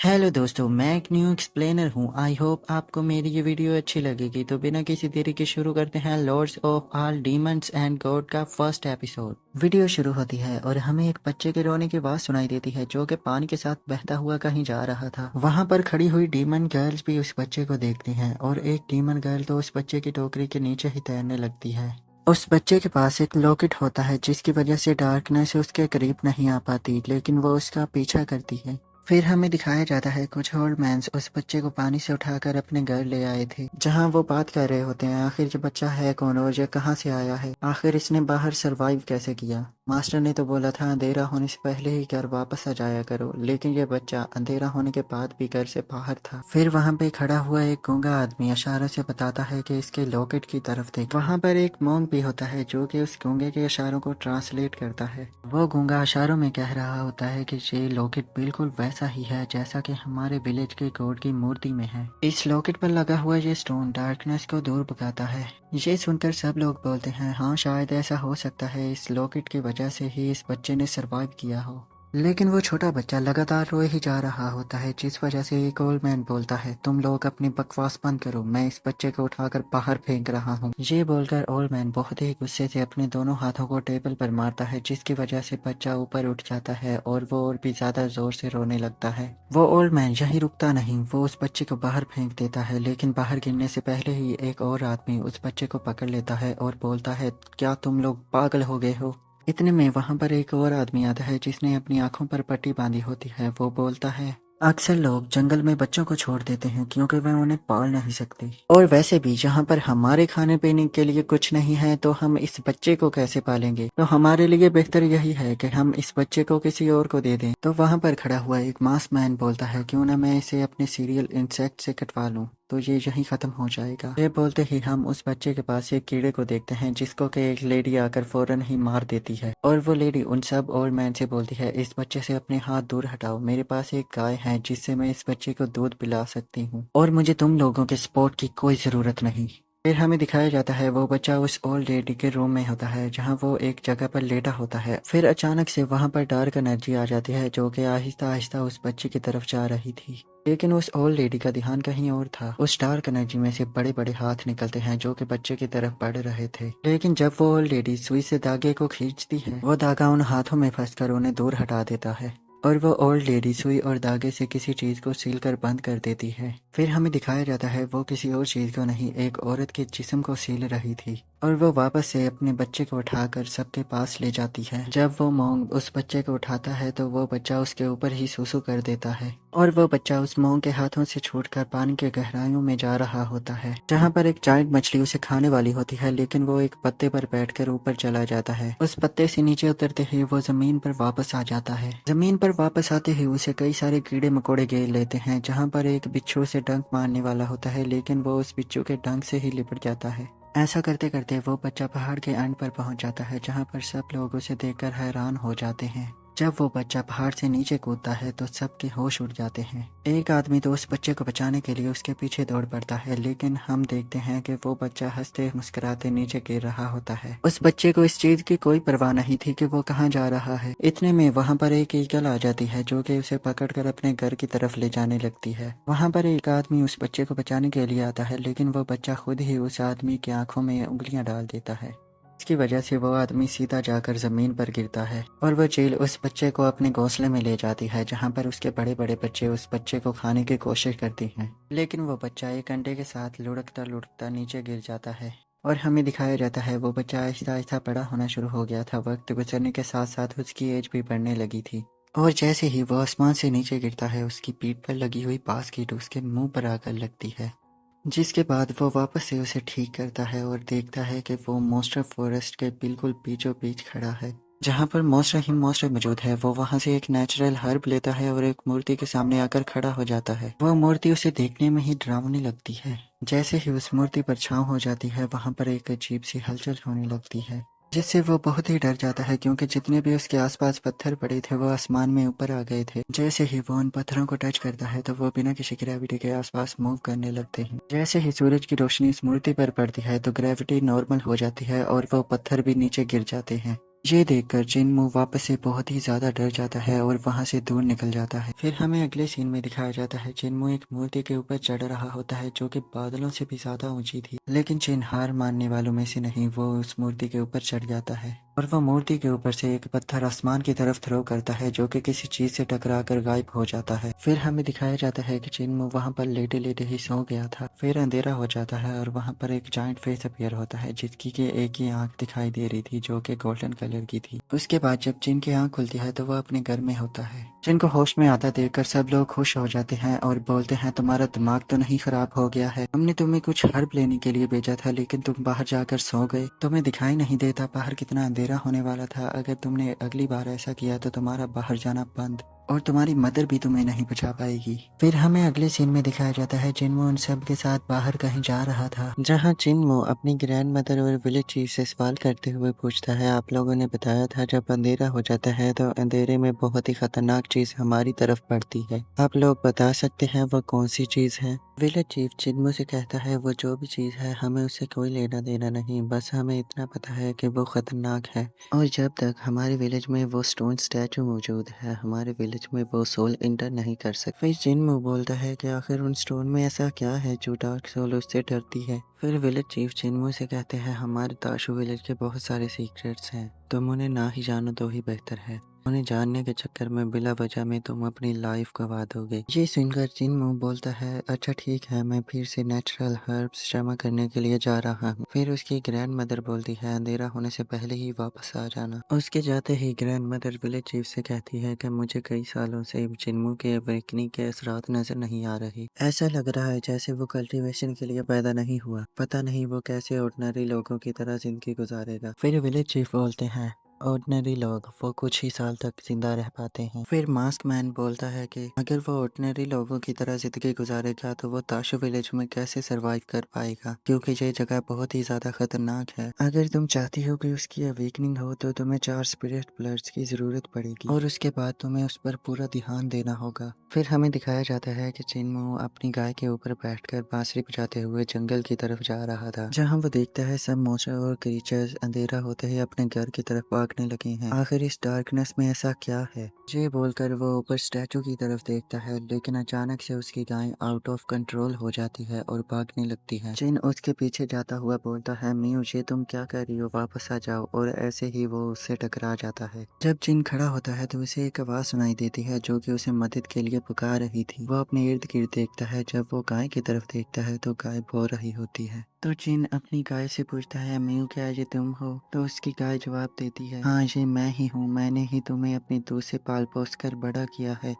Hello दोस्तों, मैं एक न्यू एक्सप्लेनर हूँ। आई होप आपको मेरी ये वीडियो अच्छी लगेगी। तो बिना किसी देरी के शुरू करते हैं lords of all demons and god का फर्स्ट एपिसोड। वीडियो शुरू होती है और हमें एक बच्चे के रोने की आवाज सुनाई देती है जो कि पानी के साथ बहता हुआ कहीं जा रहा था। वहाँ पर खड़ी हुई डीमन गर्ल्स भी उस बच्चे को देखती हैं और एक डीमन गर्ल तो उस बच्चे की टोकरी के नीचे ही तैरने लगती है। उस बच्चे के पास एक लॉकेट होता है जिसकी वजह से डार्कनेस उसके करीब नहीं आ पाती, लेकिन वो उसका पीछा करती है। फिर हमें दिखाया जाता है कुछ ओल्ड मैन्स उस बच्चे को पानी से उठाकर अपने घर ले आए थे, जहां वो बात कर रहे होते हैं आखिर ये बच्चा है कौन और ये कहां से आया है, आखिर इसने बाहर सरवाइव कैसे किया। मास्टर ने तो बोला था अंधेरा होने से पहले ही घर वापस आ जाया करो, लेकिन ये बच्चा अंधेरा होने के बाद भी घर से बाहर था। फिर वहाँ पे खड़ा हुआ एक गूंगा आदमी इशारों से बताता है कि इसके लॉकेट की तरफ देख। वहाँ पर एक मॉन्क भी होता है जो कि उस गूंगे के इशारों को ट्रांसलेट करता है। वो गूंगा इशारों में कह रहा होता है कि ये लॉकेट बिल्कुल वैसा ही है जैसा कि हमारे विलेज के गॉड की मूर्ति में है। इस लॉकेट पर लगा हुआ ये स्टोन डार्कनेस को दूर भगाता है। ये सुनकर सब लोग बोलते हैं हाँ शायद ऐसा हो सकता है, इस लॉकेट की वजह से ही इस बच्चे ने सरवाइव किया हो। लेकिन वो छोटा बच्चा लगातार रोए ही जा रहा होता है, जिस वजह से एक ओल्ड मैन बोलता है तुम लोग अपनी बकवास बंद करो, मैं इस बच्चे को उठाकर बाहर फेंक रहा हूँ। ये बोलकर ओल्ड मैन बहुत ही गुस्से से अपने दोनों हाथों को टेबल पर मारता है, जिसकी वजह से बच्चा ऊपर उठ जाता है और वो और भी ज्यादा जोर से रोने लगता है। वो ओल्ड मैन यहीं रुकता नहीं, वो उस बच्चे को बाहर फेंक देता है, लेकिन बाहर गिरने से पहले ही एक और आदमी उस बच्चे को पकड़ लेता है और बोलता है क्या तुम लोग पागल हो गए हो। इतने में वहां पर एक और आदमी आता है जिसने अपनी आंखों पर पट्टी बांधी होती है। वो बोलता है अक्सर लोग जंगल में बच्चों को छोड़ देते हैं क्योंकि वे उन्हें पाल नहीं सकते, और वैसे भी जहाँ पर हमारे खाने पीने के लिए कुछ नहीं है तो हम इस बच्चे को कैसे पालेंगे। तो हमारे लिए बेहतर यही है कि हम इस बच्चे को किसी और को दे दें। तो वहां पर खड़ा हुआ एक मास्क मैन बोलता है क्यों ना मैं इसे अपने सीरियल इंसेक्ट से कटवा लूं, तो ये यहीं खत्म हो जाएगा। ये बोलते ही हम उस बच्चे के पास एक कीड़े को देखते हैं जिसको कि एक लेडी आकर फौरन ही मार देती है, और वो लेडी उन सब ओल्ड मैन से बोलती है इस बच्चे से अपने हाथ दूर हटाओ, मेरे पास एक गाय है जिससे मैं इस बच्चे को दूध पिला सकती हूँ और मुझे तुम लोगों के सपोर्ट की कोई जरूरत नहीं। फिर हमें दिखाया जाता है वो बच्चा उस ओल्ड लेडी के रूम में होता है जहाँ वो एक जगह पर लेटा होता है। फिर अचानक से वहाँ पर डार्क एनर्जी आ जाती है जो कि आहिस्ता आहिस्ता उस बच्चे की तरफ जा रही थी, लेकिन उस ओल्ड लेडी का ध्यान कहीं और था। उस डार्क एनर्जी में से बड़े बड़े हाथ निकलते हैं जो कि बच्चे की तरफ बढ़ रहे थे, लेकिन जब वो ओल्ड लेडी सुई से धागे को खींचती है वो धागा उन हाथों में फंसकर उन्हें दूर हटा देता है और वो ओल्ड लेडी सुई और धागे से किसी चीज को सील कर बंद कर देती है। फिर हमें दिखाया जाता है वो किसी और चीज को नहीं, एक औरत के जिस्म को सील रही थी, और वो वापस से अपने बच्चे को उठाकर सबके पास ले जाती है। जब वो मोंग उस बच्चे को उठाता है तो वो बच्चा उसके ऊपर ही सुसु कर देता है और वो बच्चा उस मोंग के हाथों से छूटकर पानी के गहराइयों में जा रहा होता है, जहाँ पर एक जायंट मछली उसे खाने वाली होती है, लेकिन वो एक पत्ते पर बैठकर ऊपर चला जाता है। उस पत्ते से नीचे उतरते ही वो जमीन पर वापस आ जाता है। जमीन पर वापस आते ही उसे कई सारे कीड़े मकोड़े घेर लेते हैं, जहाँ पर एक बिच्छू से डंक मारने वाला होता है, लेकिन वो उस बिच्छू के डंक से ही लिपट जाता है। ऐसा करते करते वो बच्चा पहाड़ के एंड पर पहुंच जाता है, जहां पर सब लोग उसे देखकर हैरान हो जाते हैं। जब वो बच्चा पहाड़ से नीचे कूदता है तो सबके होश उड़ जाते हैं। एक आदमी तो उस बच्चे को बचाने के लिए उसके पीछे दौड़ पड़ता है, लेकिन हम देखते हैं कि वो बच्चा हंसते मुस्कुराते नीचे गिर रहा होता है। उस बच्चे को इस चीज की कोई परवाह नहीं थी कि वो कहाँ जा रहा है। इतने में वहाँ पर एक ईगल आ जाती है जो कि उसे पकड़कर अपने घर की तरफ ले जाने लगती है। वहाँ पर एक आदमी उस बच्चे को बचाने के लिए आता है, लेकिन वो बच्चा खुद ही उस आदमी की आंखों में उंगलियां डाल देता है। इसकी वजह से वो आदमी सीधा जाकर जमीन पर गिरता है और वो चील उस बच्चे को अपने घोंसले में ले जाती है, जहाँ पर उसके बड़े बड़े बच्चे उस बच्चे को खाने की कोशिश करती हैं, लेकिन वो बच्चा एक अंडे के साथ लुढ़कता लुढ़कता नीचे गिर जाता है। और हमें दिखाया जाता है वो बच्चा आहिस्ता आहिस्ता बड़ा होना शुरू हो गया था। वक्त गुजरने के साथ साथ उसकी एज भी बढ़ने लगी थी, और जैसे ही वो आसमान से नीचे गिरता है उसकी पीठ पर लगी हुई बास्केट उसके मुंह पर आकर लगती है, जिसके बाद वो वापस से उसे ठीक करता है और देखता है कि वो मोस्टर फॉरेस्ट के बिल्कुल बीचों बीच खड़ा है, जहाँ पर मोस्टर ही मोस्टर मौजूद है। वो वहाँ से एक नेचुरल हर्ब लेता है और एक मूर्ति के सामने आकर खड़ा हो जाता है। वह मूर्ति उसे देखने में ही डरावनी लगती है। जैसे ही उस मूर्ति पर छाँव हो जाती है वहाँ पर एक अजीब सी हलचल होने लगती है, जिससे वो बहुत ही डर जाता है क्योंकि जितने भी उसके आसपास पत्थर पड़े थे वो आसमान में ऊपर आ गए थे। जैसे ही वो उन पत्थरों को टच करता है तो वो बिना किसी ग्रेविटी के आसपास मूव करने लगते हैं। जैसे ही सूरज की रोशनी इस मूर्ति पर पड़ती है तो ग्रेविटी नॉर्मल हो जाती है और वो पत्थर भी नीचे गिर जाते हैं। ये देखकर जिनमू वापस से बहुत ही ज्यादा डर जाता है और वहां से दूर निकल जाता है। फिर हमें अगले सीन में दिखाया जाता है जिनमू एक मूर्ति के ऊपर चढ़ रहा होता है जो कि बादलों से भी ज्यादा ऊंची थी, लेकिन जिन हार मानने वालों में से नहीं, वो उस मूर्ति के ऊपर चढ़ जाता है और वो मूर्ति के ऊपर से एक पत्थर आसमान की तरफ थ्रो करता है जो कि किसी चीज से टकरा कर गायब हो जाता है। फिर हमें दिखाया जाता है कि जिनमू वहां पर लेटे लेटे ही सो गया था। फिर अंधेरा हो जाता है और वहां पर एक जाइंट फेस अपीयर होता है जिसकी के एक ही आंख दिखाई दे रही थी जो कि गोल्डन कलर की थी। उसके बाद जब जिन की आंख खुलती है तो वह अपने घर में होता है। जिन को होश में आता देखकर सब लोग खुश हो जाते हैं और बोलते हैं तुम्हारा दिमाग तो नहीं खराब हो गया है, हमने तुम्हें कुछ हर्ब लेने के लिए भेजा था लेकिन तुम बाहर जाकर सो गए, तुम्हें दिखाई नहीं देता बाहर कितना अंधेरा होने वाला था, अगर तुमने अगली बार ऐसा किया तो तुम्हारा बाहर जाना बंद और तुम्हारी मदर भी तुम्हें नहीं बचा पाएगी। फिर हमें अगले सीन में दिखाया जाता है जिनमो उन सब के साथ बाहर कहीं जा रहा था, जहां जिनमो अपनी ग्रैंड मदर और विलेज चीफ से सवाल करते हुए पूछता है आप लोगों ने बताया था जब अंधेरा हो जाता है तो अंधेरे में बहुत ही खतरनाक चीज हमारी तरफ पड़ती है, आप लोग बता सकते हैं वो कौन सी चीज है। विलेज चीफ जिनमो से कहता है वो जो भी चीज है हमें उससे कोई लेना देना नहीं, बस हमें इतना पता है कि वो खतरनाक है और जब तक हमारे विलेज में वो स्टोन स्टैचू मौजूद है हमारे विलेज में वो सोल इंटर नहीं कर सकते। फिर जिनमो बोलता है कि आखिर उन स्टोन में ऐसा क्या है जो डार्क सोल उससे डरती है। फिर विलेज चीफ जिनमो से कहते हैं हमारे ताशु विलेज के बहुत सारे सीक्रेट्स हैं, तुम उन्हें ना ही जानो तो ही बेहतर है, उन्हें जानने के चक्कर में बिला वजह में तुम अपनी लाइफ गवा दोगे। ये सुनकर जिनमो बोलता है अच्छा ठीक है, मैं फिर से नेचुरल हर्ब्स जमा करने के लिए जा रहा हूँ। फिर उसकी ग्रैंड मदर बोलती है अंधेरा होने से पहले ही वापस आ जाना। उसके जाते ही ग्रैंड मदर विलेज चीफ से कहती है कि मुझे कई सालों से जिनमो के अवेकनिंग के असरात नजर नहीं आ रहे, ऐसा लग रहा है जैसे वो कल्टीवेशन के लिए पैदा नहीं हुआ, पता नहीं वो कैसे ऑर्डिनरी लोगों की तरह जिंदगी गुजारेगा। फिर विलेज चीफ बोलते हैं ऑर्डिनरी लोग वो कुछ ही साल तक जिंदा रह पाते हैं। फिर मास्क मैन बोलता है कि अगर वो ऑर्डिनरी लोगों की तरह जिंदगी गुजारेगा तो वो ताशु विलेज में कैसे सरवाइव कर पाएगा, क्योंकि ये जगह बहुत ही ज्यादा खतरनाक है। अगर तुम चाहती हो कि उसकी अवेकनिंग हो तो तुम्हें 4 स्पिरिट ब्लड्स की जरूरत पड़ेगी और उसके बाद तुम्हें उस पर पूरा ध्यान देना होगा। फिर हमें दिखाया जाता है कि चिन्मू अपनी गाय के ऊपर बैठकर बांसुरी बजाते हुए जंगल की तरफ जा रहा था, जहाँ वो देखता है सब मौसम और क्रीचर्स अंधेरा होते ही अपने घर की तरफ भागने लगे हैं। आखिर इस डार्कनेस में ऐसा क्या है, ये बोलकर वो ऊपर स्टैचू की तरफ देखता है, लेकिन अचानक से उसकी गाय आउट ऑफ कंट्रोल हो जाती है और भागने लगती है। जिन उसके पीछे जाता हुआ बोलता है मियू ये तुम क्या कर रही हो, वापस आ जाओ, और ऐसे ही वो उससे टकरा जाता है। जब जिन खड़ा होता है तो उसे एक आवाज सुनाई देती है जो कि उसे मदद के लिए पुकार रही थी। वो अपने इर्द गिर्द देखता है, जब वो गाय की तरफ देखता है तो गाय बो रही होती है। तो जिन अपनी गाय से पूछता है मियू क्या ये तुम हो, तो उसकी गाय जवाब देती है हाँ ये मैं ही हूँ, मैंने ही तुम्हें अपनी दूध से पाल पोस कर बड़ा किया है,